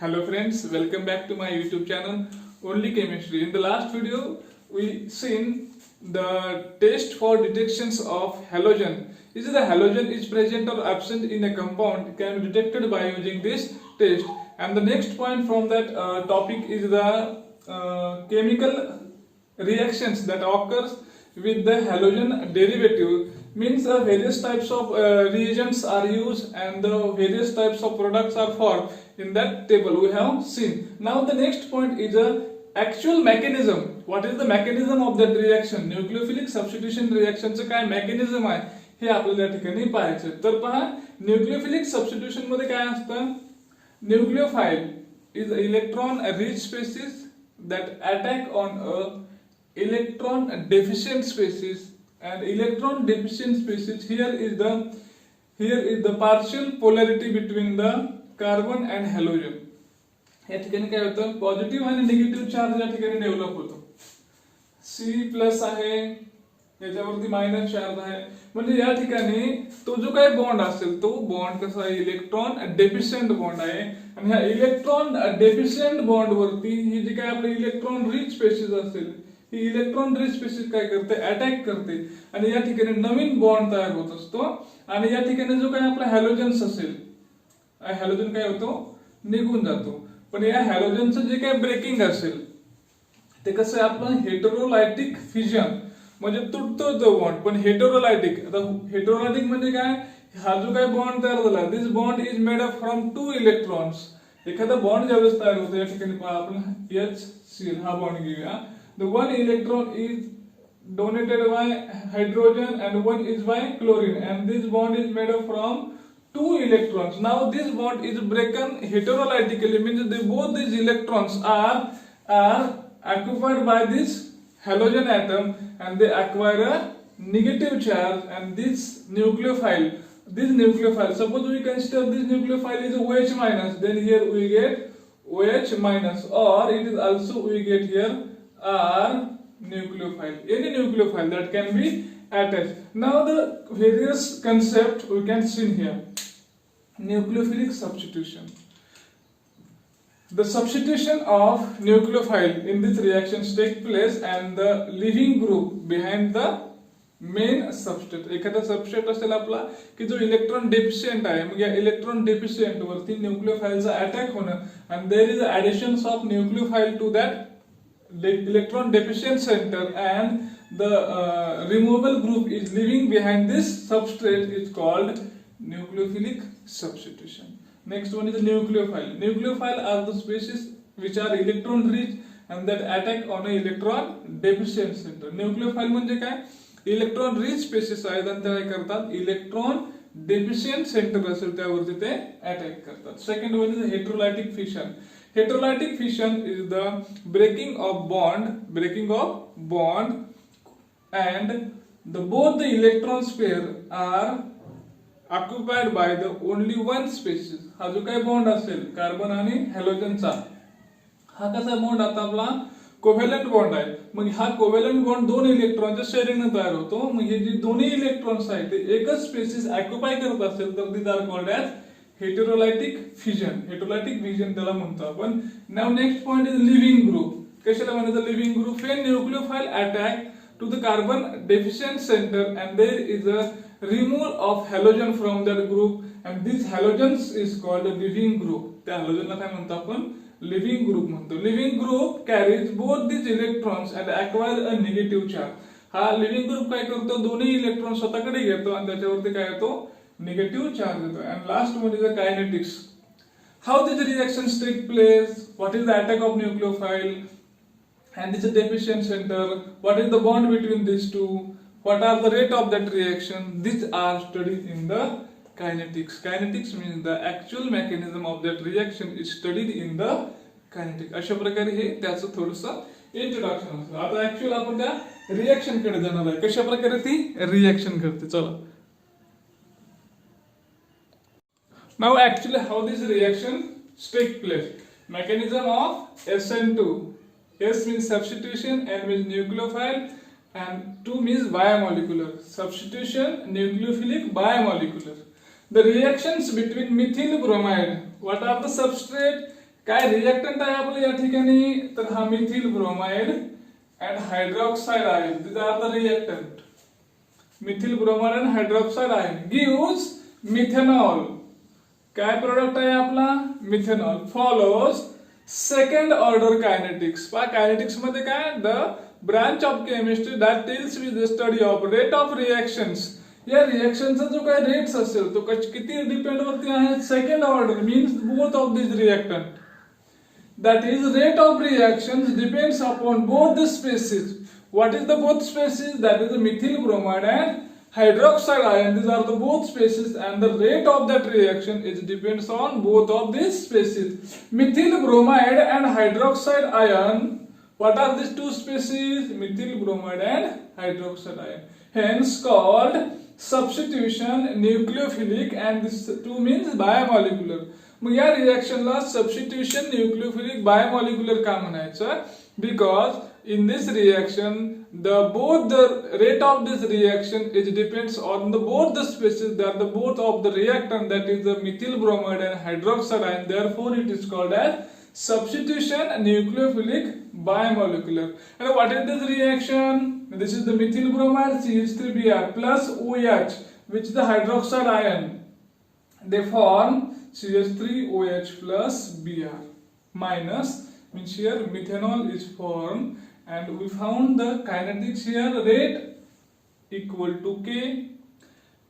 Hello friends, welcome back to my YouTube channel Only Chemistry. In the last video, we seen the test for detections of halogen. Is the halogen is present or absent in a compound can be detected by using this test. And the next point from that topic is the chemical reactions that occurs with the halogen derivative. Means various types of reagents are used and the various types of products are formed in that table we have seen. Now the next point is a actual mechanism. What is the mechanism of that reaction? Nucleophilic substitution reaction चे काय mechanism आहे हे आपल्याला या ठिकाणी पाहायचे. तर पहा nucleophilic substitution मध्ये काय असतं? Nucleophile is electron rich species that attack on a electron deficient species, and electron deficient species here is the partial polarity between the carbon and halogen. या ठिकाणी काय होतं? पॉझिटिव्ह आणि निगेटिव्ह चार्ज या ठिकाणी डेव्हलप होतो. C+ आहे, याच्यावरती मायनस चार्ज आहे. म्हणजे या ठिकाणी तो जो काही बॉन्ड असेल तो बॉन्ड कसा आहे? इलेक्ट्रॉन डेफिशियंट बॉन्ड आहे. आणि ह्या इलेक्ट्रॉन डेफिशियंट बॉन्ड वरती ही जी काय आपली इलेक्ट्रॉन रिच स्पेसिस असेल ही इलेक्ट्रॉन रिच स्पेसिस काय करते? अटॅक करते आणि या ठिकाणी नवीन बॉन्ड तयार होत असतो. आणि या ठिकाणी जो काही आपला हॅलोजन्स असेल, हॅलोजन काय होतो? निघून जातो. पण या हॅलोजनचं जे काही ब्रेकिंग असेल ते कसं आहे? आपलं हेटेरोलायटिक फिजन म्हणजे तुटतो तो बॉन्ड. पण हेटेरोलायटिक, आता हेटेरोलायटिक म्हणजे काय? हा जो काही बॉन्ड तयार झाला, this bond is made up from 2 electrons. एखादा बॉन्ड ज्यावेळेस तयार होतो या ठिकाणी पहा आपण HCl हा बॉन्ड घेऊया. The one electron is donated by hydrogen and one is by chlorine, and this bond is made up from 2 electrons. Now this bond is broken heterolytically, means both these electrons are occupied by this halogen atom and they acquire a negative charge. And this nucleophile, suppose we consider this nucleophile is OH minus, then here we get OH minus, or it is also we get here are nucleophile, any nucleophile that can be attached. Now the various concept we can see here. Nucleophilic substitution. The substitution of nucleophile in this reactions take place and the leaving group behind the main substrate. एखादा substrate असेल आपला की जो electron deficient आहे, मग या electron deficient वरती न्यूक्लियोफाइलचा attack होणं and there is addition of nucleophile to that electron deficient center, and the removable group is leaving behind this substrate is called nucleophilic substitution. Next one is the nucleophile. Nucleophile are the species which are electron rich and that attack on a electron deficient center. Nucleophile म्हणजे काय? Electron rich spaces आहेत आणि ते काय करतात? Electron deficient centre असेल त्यावरती ते अटॅक करतात. Second one is heterolytic fission. Heterolytic fission is the breaking of bond and both the electron pair are occupied by the only one species. हा जो काही बॉन्ड असेल कार्बन आणि हॅलोजनचा, हा कसा बॉन्ड आता आपला कोव्हॅलंट बॉन्ड आहे. मग हा कोव्हॅलंट बॉन्ड 2 इलेक्ट्रॉनच्या शेअरिंगने तयार होतो. मग हे जे दोन्ही इलेक्ट्रॉन्स आहेत ते एकच स्पेसिस ऑक्युपाय करत असेल तर these are called as heterolytic fission. Heterolytic fission त्याला म्हणतो आपण. Now next point is leaving group. कशाला म्हणायचं leaving group? When nucleophile attack to the carbon deficient center and there is a removal of halogen from that group and this halogens is called leaving group. त्या हॅलोजनला काय म्हणतो आपण? Leaving group म्हणतो. Leaving group carries both this electrons and acquire a negative charge. हा living group काय करतो? दोन्ही इलेक्ट्रॉन स्वतःकडे घेतो आणि त्याच्यावरती काय येतो? negative charge. And last one is the kinetics. How these reactions take place? What is the attack of nucleophile? And this is deficient center. What is the bond between these two? What are the rate of that reaction? These are studied in the kinetics. Kinetics means the actual mechanism of that reaction is studied in the kinetics. अशा प्रकारे हे त्याचं थोडंसं introduction असतं. आता actual आपण त्या reaction कडे जाणार आहे. कशा प्रकारे ती रिएक्शन करते. चला. Now actually how this reaction take place? Mechanism of SN2. S means substitution, N means nucleophile, and 2 means biomolecular. Substitution, nucleophilic, biomolecular. The reactions between methyl bromide. What are the substrate? काय reactant आहे आपलं या ठिकाणी, तर हा Mithil bromide and hydroxide ion, these are the reactant. Mithil bromide and hydroxide ion gives methanol. काय product आहे आपला, methanol. Follows second order kinetics. Kinetics मध्ये काय, the branch of chemistry that deals with the study of rate of reactions. या रिएक्शनचा जो काय rates असेल तो किती डिपेंड वरती आहे, second order means both of this reactant. That is, rate of reactions depends upon both the species. What is the both species? That is the methyl bromide and hydroxide ion. These are the both species, and the rate of that reaction is depends on both of these species. Methyl bromide and hydroxide ion. What are these two species? Methyl bromide and hydroxide ion. Hence called substitution nucleophilic, and this two means biomolecular. मग या रिएक्शनला substitution nucleophilic बायोमॉलिक्युलर का म्हणायचं, because in this reaction both the rate of this reaction is depends on the both the species, that the both of the reactant, that is the methyl bromide and hydroxide ion. Therefore it is called as substitution nucleophilic biomolecular. And what is this reaction? This is the methyl bromide CH3Br plus OH, which is the hydroxide ion. They form CH3OH plus Br minus, means here methanol is formed, and we found the kinetics here. Rate equal to K,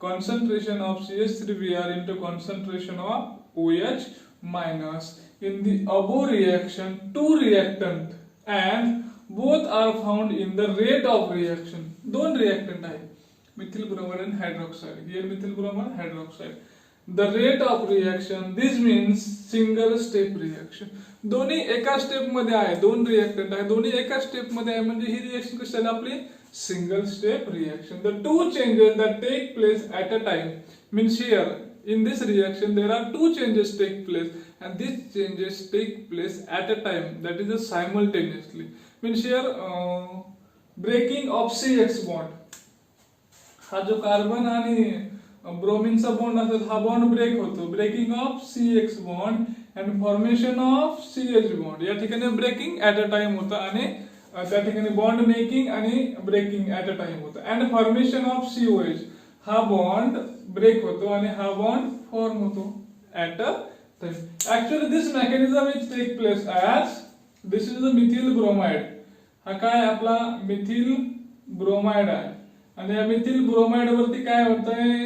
concentration of CH3Br into concentration of OH minus. In the above reaction, two reactant and both are found in the rate of reaction. दोन reactant आहे, methyl bromide and hydroxide. Here methyl bromide, hydroxide. The rate of reaction, this means single step reaction. दोन्ही एका step मध्ये आहे, दोन reactant आहे, दोन्ही एका स्टेप मध्ये आहे, म्हणजे ही रिएक्शन कशी आहे आपली, single step reaction. The two changes that take place at a time, means here in this reaction there are two changes take place, and these changes take place at a time, that is simultaneously. Means here breaking of CX bond, हा जो carbon आणि ब्रोमीनचा bond असेल हा bond break होतो, breaking of CX bond and formation of CH bond. या ठिकाणी breaking at a time होतं आणि त्या ठिकाणी बॉन्ड मेकिंग आणि ब्रेकिंग ऍट अ टाइम होतं. अँड फॉर्मेशन ऑफ COH, हा बॉन्ड ब्रेक होतो आणि हा बॉन्ड फॉर्म होतो at a time. Actually this mechanism is take place as this is the methyl bromide. हा काय आपला मिथिल ब्रोमाइड आहे, आणि या मिथिल ब्रोमाइड वरती काय होतंय,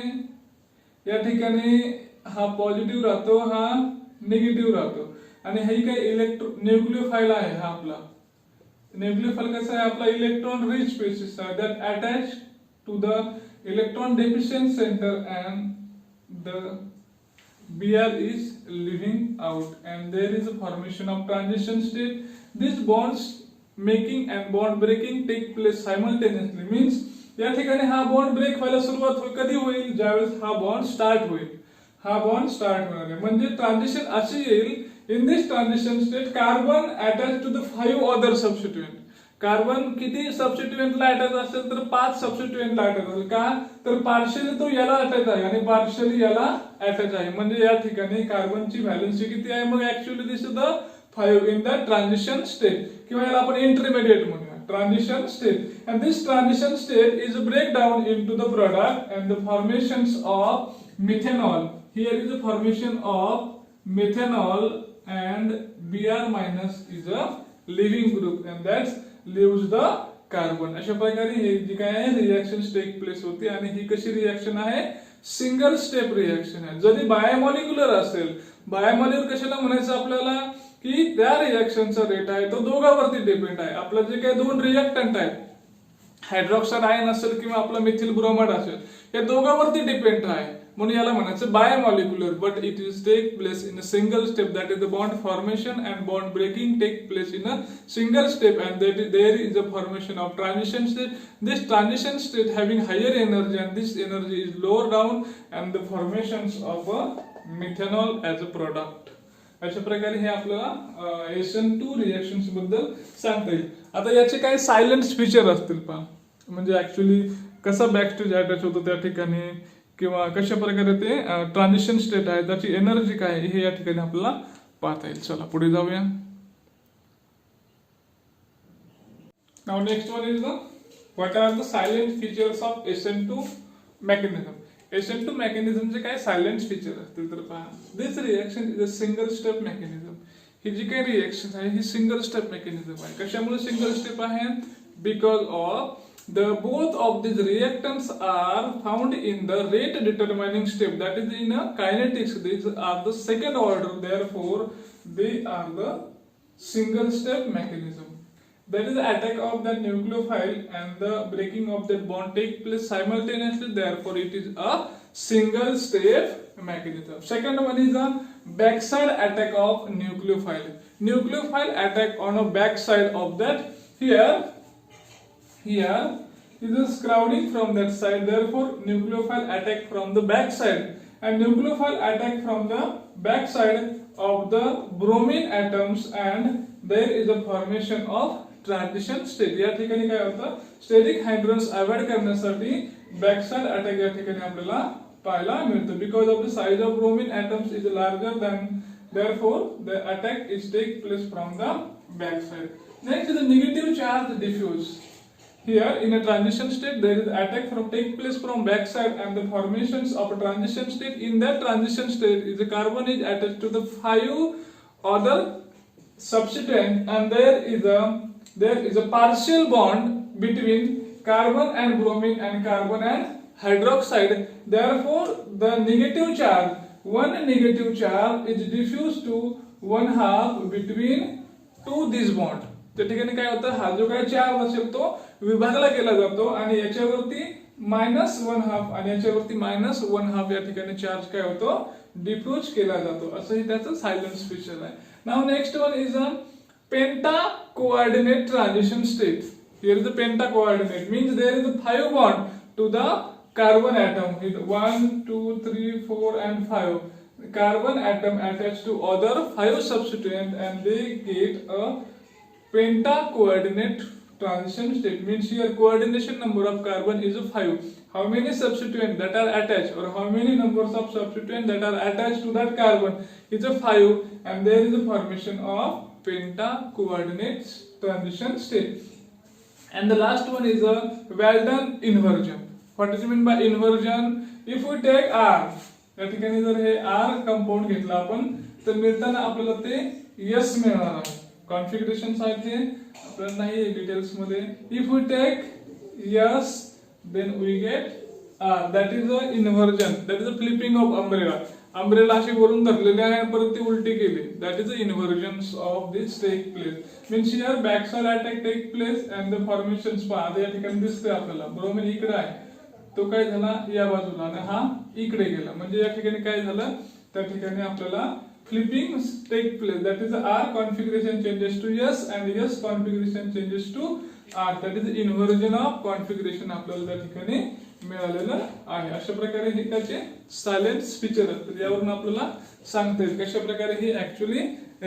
या ठिकाणी हा पॉझिटिव्ह राहतो, हा निगेटिव्ह राहतो, आणि हे काही न्यूक्लियोफाइल आहे. हा आपला न्यूक्लियोफाइल कसा आहे, आपला इलेक्ट्रॉन रिच स्पेसिस आहे that attached to the electron deficient center, and the Br is leaving out, and there is a formation of transition state. These bonds making and bond breaking take place simultaneously. Means या ठिकाणी हा bond break व्हायला सुरुवात कधी होईल, ज्यावेळेस हा bond start होईल. हा बॉन्ड स्टार्ट होणार आहे, म्हणजे ट्रान्झिशन अशी येईल. In this transition state carbon attach to the 5 other substituent. कार्बन किती सबस्टिट्यूएंटला अटॅच असेल, तर 5 सबस्टिट्यूएंटला अटॅच असेल. का, तर पार्शियली तो याला अटॅच आहे आणि पार्शियली याला अटॅच आहे, म्हणजे या ठिकाणी कार्बनची व्हॅलेन्सी किती आहे, मग actually this is the 5 in the transition state, किंवा याला आपण इंटरमिडिएट म्हणूया, transition state. And this transition state is a breakdown into the product and the formations of methanol. Here is the formation of methanol, and Br minus is a leaving group, and that leaves the carbon. अशा प्रकारे हे जी काय आहे reaction take place होते, आणि ही कशी reaction आहे, single step reaction आहे. जरी बायोमॉलिक्युलर असेल, बायोमॉलिक्युलर कशाला म्हणायचं आपल्याला, की त्या रिएक्शनचा रेट आहे तो दोघांवरती डिपेंड आहे. आपलं जे काही दोन रिएक्टंट आहेत, हायड्रॉक्साइड आयन असेल किंवा आपला मिथिल ब्रोमाइड असेल, या दोघांवरती डिपेंड आहे, म्हणून याला म्हणायचं biomolecular. But it is take place in a single step, that is the bond formation and bond breaking take place in a single step, and there is a formation of transition state. This transition state having higher energy, and this energy is lower down, and the formations of a methanol as a product. अशा प्रकारे हे आपल्याला SN2 reactions बद्दल सांगता येईल. आता याचे काही silent feature असतील पहा, म्हणजे ऍक्च्युअली कसा बॅकस्टेज अटॅच होतो त्या ठिकाणी, किंवा कशा प्रकारे ते ट्रान्झिशन स्टेट आहे, त्याची एनर्जी काय आहे, हे या ठिकाणी आपल्याला पाहता येईल. चला पुढे जाऊया. Now next one is the what are the silent features of SN2 mechanism. SN2 mechanism चे काय सायलेंट फीचर असतील तर पहा. This reaction is a single step mechanism. ही जी काही रिएक्शन आहे ही सिंगल स्टेप मेकॅनिझम आहे. कशामुळे सिंगल स्टेप आहे? Because of the both of these reactants are found in the rate determining step, that is in a kinetics. These are the second order, therefore they are the single step mechanism. That is the attack of the nucleophile and the breaking of that bond take place simultaneously, therefore it is a single step mechanism. Second one is a backside attack of nucleophile. Nucleophile attack on a backside of that. Here is crowding from that side, therefore nucleophile attack from the back side, and nucleophile attack from the back side of the bromine atoms, and there is a formation of transition state. या ठिकाणी काय होतं? Steric hydrogens avoid करण्यासाठी back side attack या ठिकाणी आपल्याला पाहायला मिळतो. Because of the size of bromine atoms is larger than, therefore the attack is take place from the back side. Next is the negative charge diffuse. Here in a transition state there is attack from take place from backside and the formations of a transition state. In that transition state is a carbon is attached to the 5 other substituent, and there is a partial bond between carbon and bromine and carbon and hydroxide. Therefore the negative charge, one negative charge is diffused to 1/2 between two these bond. त्या ठिकाणी काय होतं? हा जो काय charge असेल तो विभागला केला जातो आणि याच्यावरती -1/2 आणि याच्यावरती -1/2 या ठिकाणी चार्ज काय होतो? डिफ्यूज केला जातो. असं ही त्याचं सायलेन्स फीचर आहे. Now next one is a penta coordinate transition state. Here is the penta coordinate means there is 5 bond to the carbon atom with 1, 2, 3, 4 and 5 carbon atom attached to other 5 substituent, and they get a penta coordinate transition state. Means here coordination number of carbon is 5. How many substituents that are attached, or how many numbers of substituents that are attached to that carbon is 5, and there is a formation of penta coordinate transition state. And the last one is a Walden inversion. What does it mean by inversion? If we take R, या ठिकाणी जर हे R compound घेतला आपण तर मिळताना आपल्याला ते S मिळणार आहे. कॉन्फिगरेशन आहेत हे आपल्याला नाही डिटेल्स मध्ये. If we take S then we get R. That is a inversion. That is a flipping of umbrella. Umbrella अशी वरून धरलेली आहे परत ती उलटी केली. That is the inversions of this take place. Means here back side attack take place and the formations पहा. या ठिकाणी दिसते आपल्याला ब्रोमीन इकडे आहे, तो काय झाला या बाजूला आणि हा इकडे गेला. म्हणजे या ठिकाणी काय झालं? त्या ठिकाणी आपल्याला flipping take place. That is R configuration changes to S and S configuration changes to R. That is inversion of configuration आपल्याला त्या ठिकाणी मिळालेलं आहे. अशा प्रकारे हे त्याचे सायलेन्स फीचर असतात. यावरून आपल्याला सांगता येईल कशा प्रकारे ही ऍक्च्युअली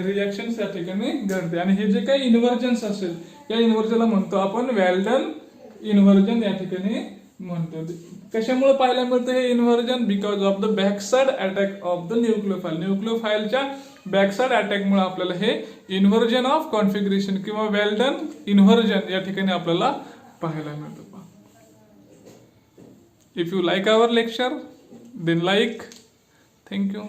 रिएक्शन त्या ठिकाणी घडते. आणि हे जे काही इन्व्हर्जन्स असेल या इन्व्हर्जनला म्हणतो आपण वॅल्डन इन्व्हर्जन या ठिकाणी म्हणतो. कशामुळे पाहायला मिळतं हे inversion? Because of the backside attack of the nucleophile. न्यूक्लियोफाइलच्या बॅकसाइड अटॅक मुळे आपल्याला हे इन्व्हर्जन ऑफ कॉन्फिगरेशन किंवा वेल्डन इन्व्हर्जन या ठिकाणी आपल्याला पाहायला मिळतं. If you like our lecture, then like. Thank you.